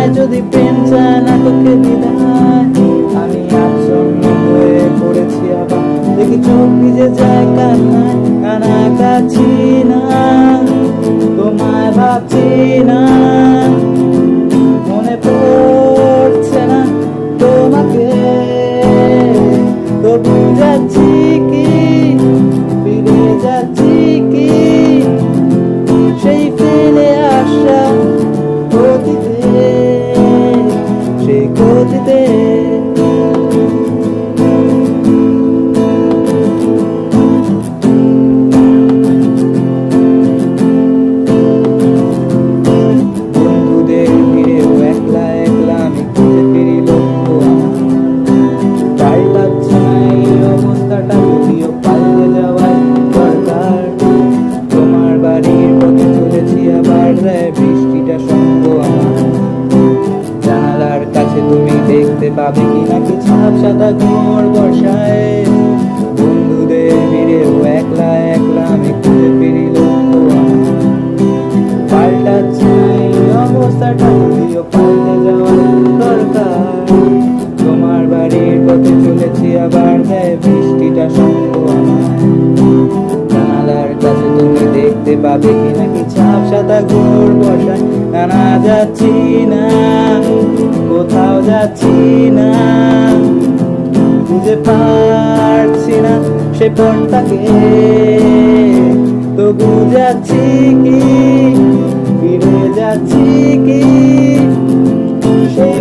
যায় যদি প্রেম চায় নাটকে বিদায়। আমি আচ্ছন্ন হয়ে পড়েছি আবার, দেখি চোখ ভিজে যায় কান্নায়। কানাকাছি না, তোমায় ভাবছি না, মনে পড়ছে না তোমাকে। তবু যাচ্ছি কি, ফিরে যাচ্ছি কি সেই ফেলে আসা গতিতে, সেই গতিতে। বন্ধুদের ভিড়েও একলা একলা আমি খুঁজে ফিরি লক্ষ্য আমার। পাল্টাচ্ছে না এই অবস্থাটা, যদিও পাল্টে যাওয়ার দরকার। তোমার বাড়ির পথে চলেছি আবার, দেয় বৃষ্টিটা সঙ্গ আমার। জানালার কাছে তুমি দেখতে পাবে কি নাকি ছাপ সাদা ঘোর বর্ষায়। বন্ধুদের ভিড়েও একলা একলা আমি খুঁজে ফিরি লক্ষ্য আমার। পাল্টাচ্ছে না এই অবস্থাটা, যদিও পাল্টে যাওয়ার দরকার। তোমার বাড়ির পথে চলেছি আবার, দেয় বৃষ্টিটা সঙ্গ আমার। জানালার কাছে তুমি দেখতে পাবে কি নাকি ছাপ সাদা ঘোর বর্ষায়। না যাচ্ছি না, কোথাও যাচ্ছি না, বুঝে পারছি না সে পথটাকে। তবু যাচ্ছি কি, ফিরে যাচ্ছি কি সেই